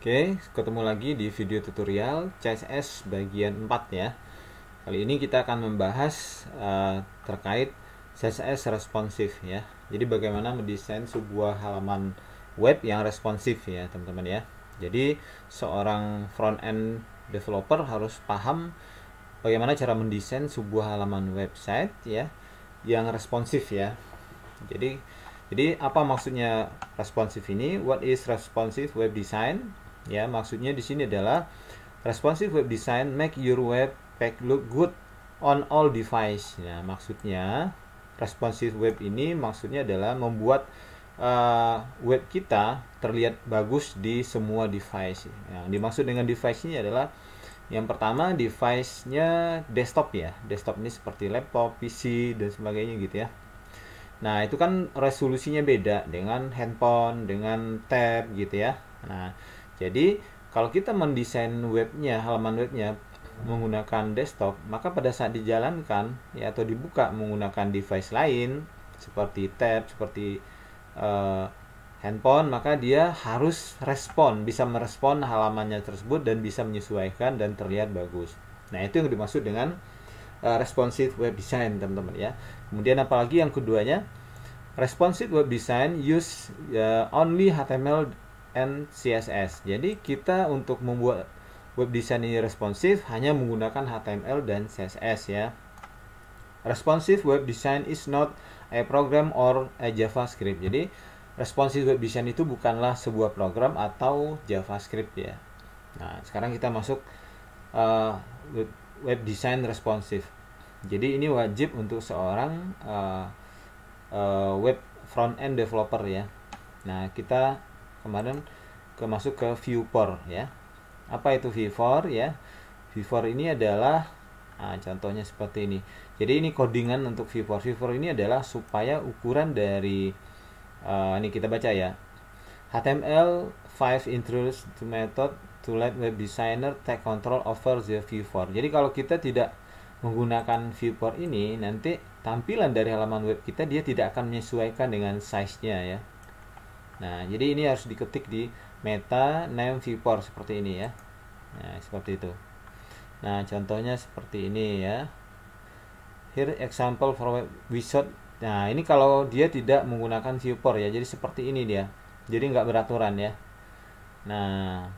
Oke, ketemu lagi di video tutorial CSS bagian 4 ya. Kali ini kita akan membahas terkait CSS responsif ya. Jadi bagaimana mendesain sebuah halaman web yang responsif ya teman-teman ya. Jadi seorang front end developer harus paham bagaimana cara mendesain sebuah halaman website ya yang responsif ya. Jadi apa maksudnya responsif ini? What is responsive web design? Ya, maksudnya di sini adalah responsive web design make your web page look good on all device. Ya, maksudnya responsive web ini maksudnya adalah membuat web kita terlihat bagus di semua device. Yang dimaksud dengan device ini adalah yang pertama device-nya desktop ya. Desktop ini seperti laptop, PC dan sebagainya gitu ya. Nah, itu kan resolusinya beda dengan handphone, dengan tab gitu ya. Nah, jadi kalau kita mendesain webnya, halaman webnya menggunakan desktop, maka pada saat dijalankan ya atau dibuka menggunakan device lain seperti tab, seperti handphone, maka dia harus bisa merespon halamannya tersebut dan bisa menyesuaikan dan terlihat bagus. Nah, itu yang dimaksud dengan responsive web design teman-teman ya. Kemudian apalagi yang keduanya, responsive web design use only HTML and CSS. Jadi kita untuk membuat web design ini responsif hanya menggunakan HTML dan CSS ya. Responsive web design is not a program or a JavaScript. Jadi responsive web design itu bukanlah sebuah program atau JavaScript ya. Nah, sekarang kita masuk web design responsif. Jadi ini wajib untuk seorang web front end developer ya. Nah, kita kemarin masuk ke viewport ya. Apa itu viewport ya? Viewport ini adalah contohnya seperti ini. Jadi ini codingan untuk viewport. Viewport ini adalah supaya ukuran dari ini kita baca ya. HTML5 introduce the method to let web designer take control over the viewport. Jadi kalau kita tidak menggunakan viewport ini, nanti tampilan dari halaman web kita dia tidak akan menyesuaikan dengan size-nya ya. Nah, jadi ini harus diketik di meta name viewport seperti ini ya. Nah, seperti itu. Nah, contohnya seperti ini ya. Here example for web wizard. Nah, ini kalau dia tidak menggunakan viewport ya. Jadi seperti ini dia. Jadi nggak beraturan ya. Nah,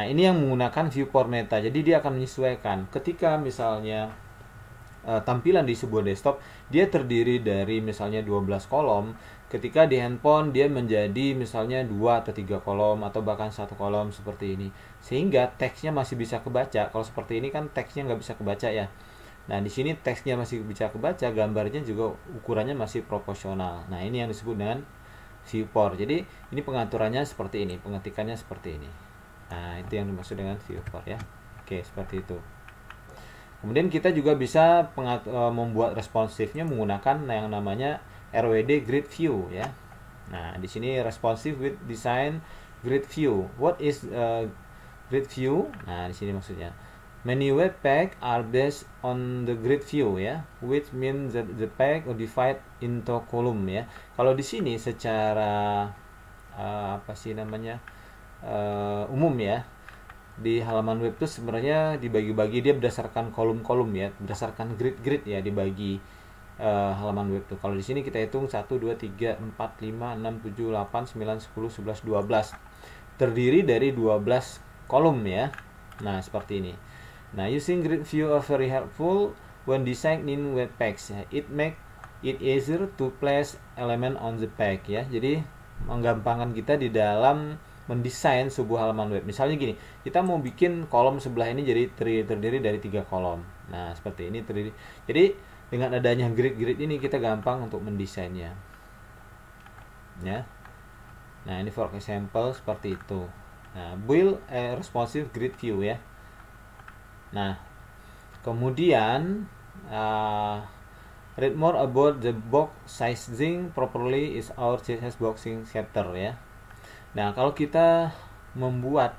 ini yang menggunakan viewport meta. Jadi dia akan menyesuaikan. Ketika misalnya tampilan di sebuah desktop dia terdiri dari misalnya 12 kolom, ketika di handphone dia menjadi misalnya 2 atau 3 kolom atau bahkan 1 kolom seperti ini, sehingga teksnya masih bisa kebaca. Kalau seperti ini kan teksnya nggak bisa kebaca ya. Nah, di sini teksnya masih bisa kebaca, gambarnya juga ukurannya masih proporsional. Nah, ini yang disebut dengan viewport. Jadi ini pengaturannya seperti ini, pengetikannya seperti ini. Nah, itu yang dimaksud dengan viewport ya. Oke, seperti itu. Kemudian kita juga bisa membuat responsifnya menggunakan yang namanya RWD Grid View ya. Nah, di sini responsive with design grid view. What is grid view? Nah, di sini maksudnya many web page are based on the grid view ya, which means that the page are divided into column ya. Kalau di sini secara umum ya, di halaman web itu sebenarnya dibagi-bagi dia berdasarkan kolom-kolom ya, berdasarkan grid-grid ya dibagi halaman web tuh. Kalau di sini kita hitung 1 2 3 4 5 6 7 8 9 10 11 12. Terdiri dari 12 kolom ya. Nah, seperti ini. Nah, using grid view are very helpful when designing web page. It make it easier to place element on the page ya. Jadi menggampangkan kita di dalam mendesain sebuah halaman web. Misalnya gini, kita mau bikin kolom sebelah ini jadi terdiri dari 3 kolom. Nah, seperti ini terdiri. Jadi dengan adanya grid-grid ini kita gampang untuk mendesainnya. Ya. Nah, ini for example seperti itu. Nah, build a responsive grid view ya. Nah, kemudian read more about the box sizing properly is our CSS boxing chapter ya. Nah, kalau kita membuat,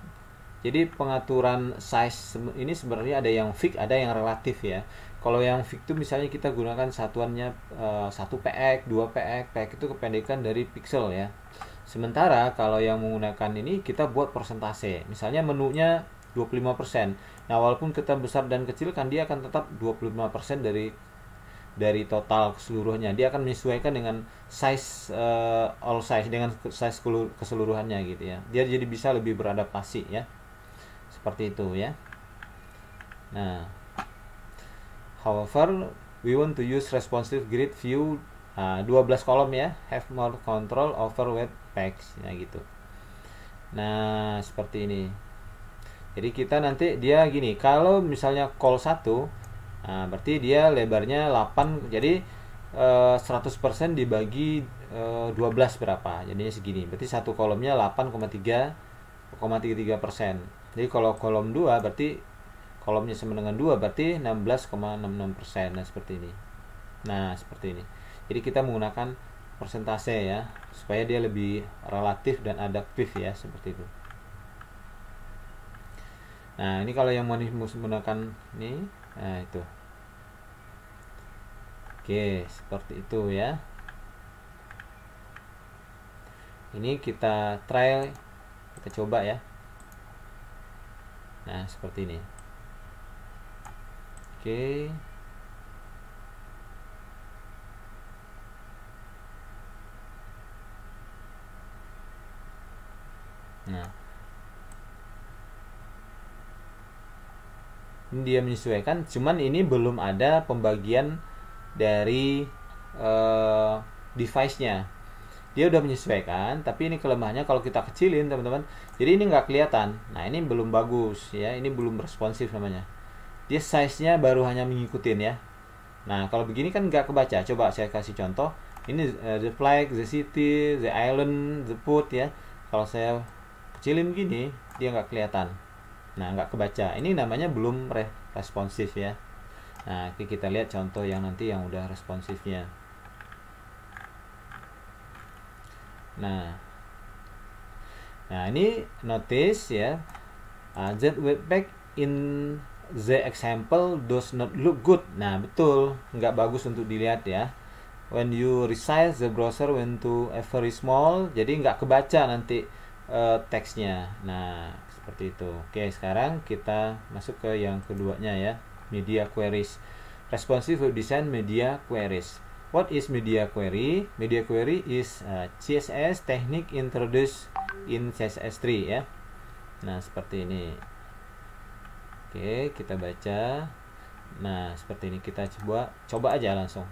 jadi pengaturan size ini sebenarnya ada yang fix, ada yang relatif ya. Kalau yang fix itu misalnya kita gunakan satuannya 1 px, 2 px, px itu kependekan dari pixel ya. Sementara kalau yang menggunakan ini kita buat persentase. Misalnya menunya 25%. Nah, walaupun kita besar dan kecil kan dia akan tetap 25% dari total keseluruhannya. Dia akan menyesuaikan dengan size all size, dengan size keseluruhannya gitu ya. Dia jadi bisa lebih beradaptasi ya. Seperti itu ya. Nah, however, we want to use responsive grid view 12 kolom ya, have more control over web page ya gitu. Nah, seperti ini. Jadi kita nanti dia gini, kalau misalnya call 1, nah, berarti dia lebarnya 8, jadi 100% dibagi 12 berapa, jadinya segini, berarti satu kolomnya 8,33%. Jadi kalau kolom 2 berarti kolomnya sama dengan 2, berarti 16,66%. Nah, seperti ini. Nah, seperti ini. Jadi kita menggunakan persentase ya, supaya dia lebih relatif dan adaptif ya, seperti itu. Nah, ini kalau yang mau menggunakan ini, nah itu. Oke, seperti itu ya. Ini kita trial, kita coba ya. Nah, seperti ini. Oke. Nah, ini dia menyesuaikan, cuman ini belum ada pembagian dari device-nya. Dia udah menyesuaikan, tapi ini kelemahannya kalau kita kecilin teman-teman, jadi ini nggak kelihatan. Nah, ini belum bagus ya, ini belum responsif namanya. Dia size-nya baru hanya mengikutin ya. Nah, kalau begini kan nggak kebaca. Coba saya kasih contoh. Ini the flag, the city, the island, the port ya. Kalau saya kecilin gini, dia nggak kelihatan. Nah, nggak kebaca. Ini namanya belum responsif ya. Nah, kita lihat contoh yang nanti yang udah responsifnya. Nah, ini notice ya. That webpack in the example does not look good. Nah, betul, nggak bagus untuk dilihat ya. When you resize the browser went to a very small, jadi nggak kebaca nanti teksnya. Nah, seperti itu. Oke, sekarang kita masuk ke yang keduanya ya, media queries. Responsive web design media queries. What is media query? Media query is CSS technique introduced in CSS3 ya. Nah, seperti ini. Oke, kita baca. Nah, seperti ini, kita coba aja langsung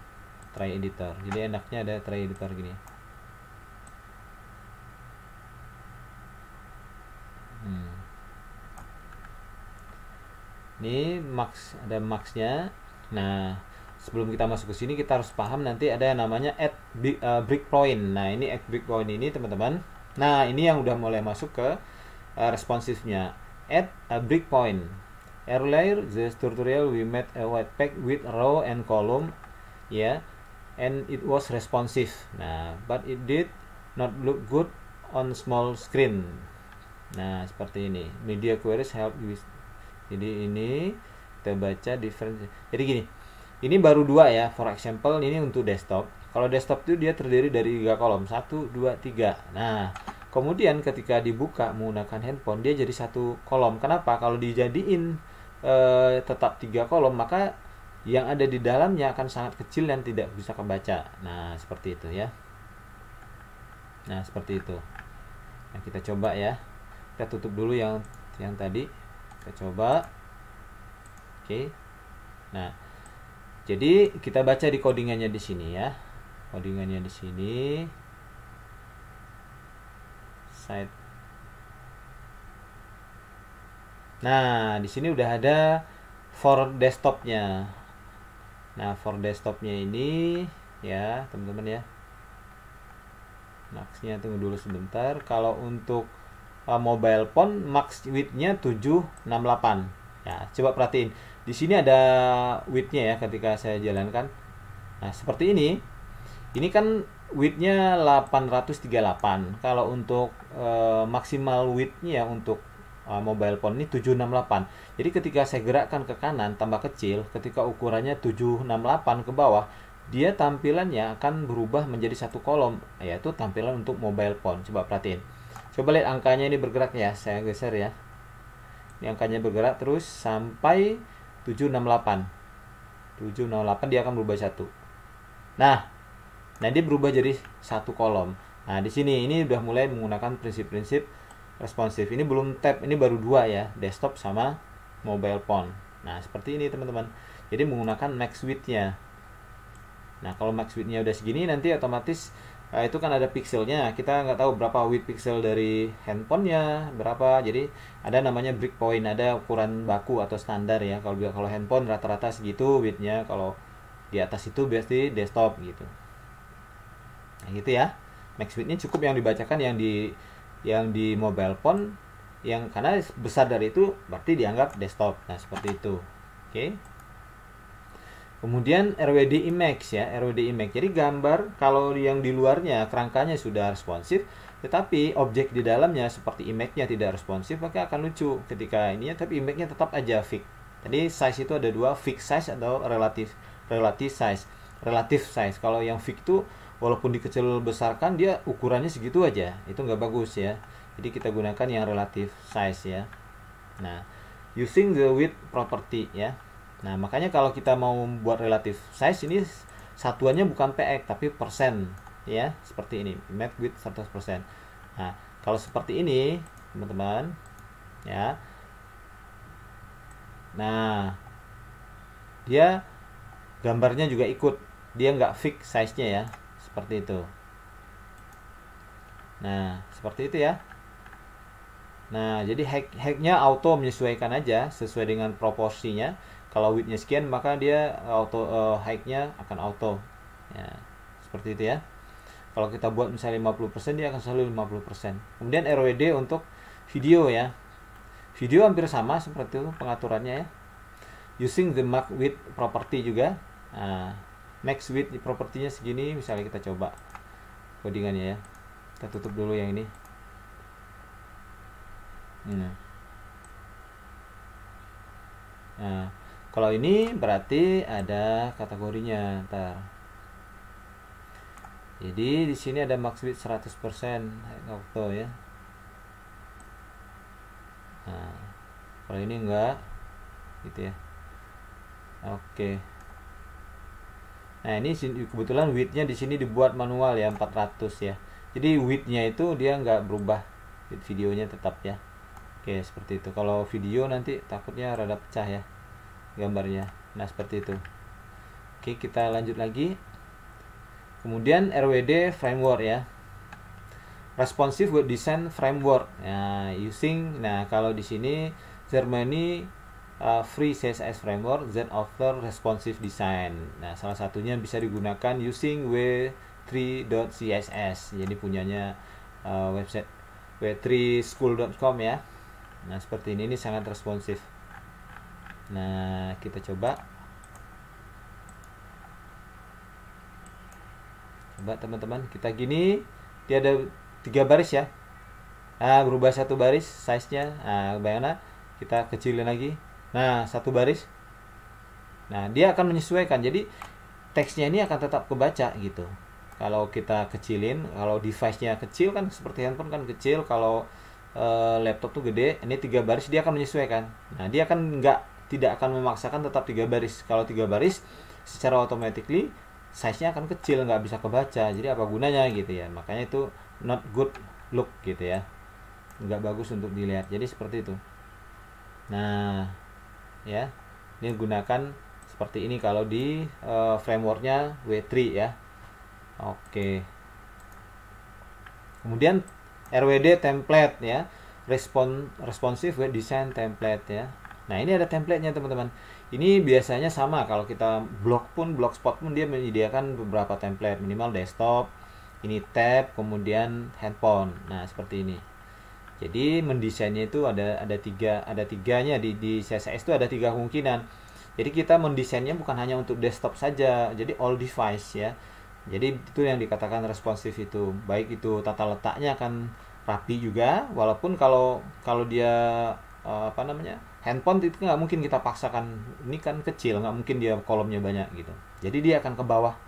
try editor. Jadi enaknya ada try editor gini. Ini max, ada maxnya. Nah, sebelum kita masuk ke sini kita harus paham nanti ada yang namanya add breakpoint. Nah, ini add breakpoint ini teman-teman. Nah, ini yang udah mulai masuk ke responsifnya. Add a breakpoint. Earlier the tutorial we made a webpack with row and column ya, and it was responsive. Nah, but it did not look good on small screen. Nah, seperti ini. Media queries help with. Jadi ini kita baca different. Jadi gini, ini baru 2 ya. For example, ini untuk desktop. Kalau desktop itu dia terdiri dari 3 kolom, 1, 2, 3. Nah, kemudian ketika dibuka menggunakan handphone, dia jadi 1 kolom. Kenapa? Kalau dijadiin tetap 3 kolom, maka yang ada di dalamnya akan sangat kecil dan tidak bisa kebaca. Nah, seperti itu ya. Nah, seperti itu. Nah, kita coba ya. Kita tutup dulu yang tadi. Kita coba. Oke. Nah, jadi kita baca di codingannya di sini ya. Codingannya di sini. Site. Nah, di sini udah ada for desktopnya. Nah, for desktopnya ini ya, teman-teman ya. Maxnya tunggu dulu sebentar. Kalau untuk mobile phone max width-nya 768. Ya, coba perhatiin. Di sini ada width-nya ya ketika saya jalankan. Nah, seperti ini. Ini kan width-nya 838. Kalau untuk maksimal width-nya untuk mobile phone ini 768. Jadi ketika saya gerakkan ke kanan tambah kecil, ketika ukurannya 768 ke bawah, dia tampilannya akan berubah menjadi satu kolom, yaitu tampilan untuk mobile phone. Coba perhatiin. Coba lihat angkanya ini bergerak ya, saya geser ya. Ini angkanya bergerak terus sampai 768. 768 dia akan berubah satu. Nah, dia berubah jadi satu kolom. Nah, di sini ini udah mulai menggunakan prinsip-prinsip responsif. Ini belum tab, ini baru dua ya, desktop sama mobile phone. Nah, seperti ini teman-teman. Jadi menggunakan max width-nya. Nah, kalau max width-nya udah segini, nanti otomatis itu kan ada pixelnya. Kita nggak tahu berapa width pixel dari handphonenya, berapa. Jadi ada namanya breakpoint, ada ukuran baku atau standar ya. Kalau handphone rata-rata segitu width-nya, kalau di atas itu berarti desktop gitu. Nah, gitu ya. Max width-nya cukup yang dibacakan yang di mobile phone, yang karena besar dari itu berarti dianggap desktop. Nah, seperti itu. Oke. Kemudian RWD image ya, RWD image. Jadi gambar kalau yang di luarnya kerangkanya sudah responsif, tetapi objek di dalamnya seperti image-nya tidak responsif, maka akan lucu ketika ininya, tapi image-nya tetap aja fix. Jadi size itu ada dua, fixed size atau relative size. Relative size. Kalau yang fix itu walaupun dikecil besarkan dia ukurannya segitu aja, itu nggak bagus ya. Jadi kita gunakan yang relative size ya. Nah, using the width property ya. Nah, makanya kalau kita mau buat relative size ini satuannya bukan px tapi persen ya, seperti ini, make width 100%. Nah, kalau seperti ini teman-teman ya. Nah, dia gambarnya juga ikut, dia nggak fix size-nya ya, seperti itu. Nah, seperti itu ya. Nah, jadi height-nya auto menyesuaikan aja sesuai dengan proporsinya. Kalau width-nya sekian, maka dia auto height-nya akan auto. Ya, seperti itu ya. Kalau kita buat misalnya 50%, dia akan selalu 50%. Kemudian RWD untuk video ya. Video hampir sama seperti itu pengaturannya ya. Using the max width property juga. Nah, max width propertinya segini, misalnya kita coba codingannya ya. Kita tutup dulu yang ini. Nah, kalau ini berarti ada kategorinya. Ntar. Jadi di sini ada max width 100% auto ya. Nah, kalau ini enggak gitu ya. Oke. Nah, ini kebetulan width-nya di sini dibuat manual ya, 400 ya. Jadi width-nya itu dia nggak berubah. Width videonya tetap ya. Oke, seperti itu. Kalau video nanti takutnya rada pecah ya gambarnya. Nah, seperti itu. Oke, kita lanjut lagi. Kemudian RWD framework ya. Responsive Web Design Framework. Nah, kalau di sini Germany Free CSS Framework that offer responsive design. Nah, salah satunya bisa digunakan using w3.css. Jadi punyanya website w3school.com ya. Nah, seperti ini sangat responsif. Nah, kita coba teman-teman, kita gini, dia ada 3 baris ya. Nah, berubah 1 baris size-nya. Nah, bayangkan kita kecilin lagi. Nah, 1 baris. Nah, dia akan menyesuaikan. Jadi teksnya ini akan tetap kebaca gitu. Kalau kita kecilin, kalau device-nya kecil kan seperti handphone kan kecil, kalau laptop tuh gede, ini 3 baris dia akan menyesuaikan. Nah, dia akan tidak akan memaksakan tetap 3 baris. Kalau 3 baris secara automatically size-nya akan kecil, nggak bisa kebaca. Jadi apa gunanya gitu ya. Makanya itu not good look gitu ya. Nggak bagus untuk dilihat. Jadi seperti itu. Nah, ya. Ini gunakan seperti ini kalau di frameworknya W3 ya. Oke. Kemudian RWD template ya, responsive web design template ya. Nah, ini ada template-nya teman-teman. Ini biasanya sama kalau kita blogspot pun dia menyediakan beberapa template, minimal desktop, ini tab, kemudian handphone. Nah, seperti ini. Jadi mendesainnya itu ada tiganya di CSS itu ada 3 kemungkinan. Jadi kita mendesainnya bukan hanya untuk desktop saja, jadi all device ya. Jadi itu yang dikatakan responsif itu. Baik itu tata letaknya akan rapi juga, walaupun kalau dia handphone itu nggak mungkin kita paksakan, ini kan kecil, nggak mungkin dia kolomnya banyak gitu. Jadi dia akan ke bawah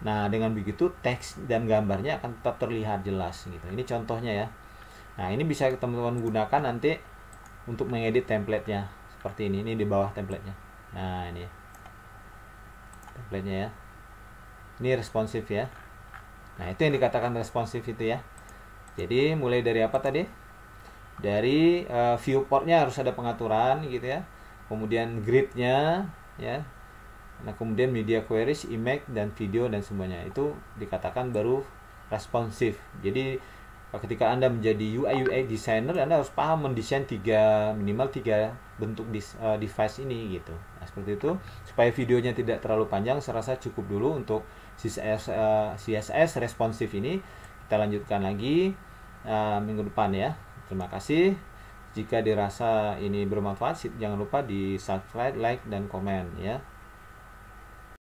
Nah, dengan begitu teks dan gambarnya akan tetap terlihat jelas gitu. Ini contohnya ya. Nah, ini bisa teman-teman gunakan nanti untuk mengedit template-nya seperti ini. Ini di bawah template-nya. Nah, ini template-nya ya. Ini responsif ya. Nah, itu yang dikatakan responsif itu ya. Jadi mulai dari apa tadi? Dari viewportnya harus ada pengaturan gitu ya. Kemudian grid-nya ya. Nah, kemudian media queries, image dan video dan semuanya itu dikatakan baru responsif. Jadi ketika Anda menjadi UI UX designer, Anda harus paham mendesain minimal tiga bentuk device ini gitu. Nah, seperti itu supaya videonya tidak terlalu panjang, saya rasa cukup dulu untuk CSS responsif ini. Kita lanjutkan lagi minggu depan ya. Terima kasih. Jika dirasa ini bermanfaat, jangan lupa di subscribe, like, dan komen ya.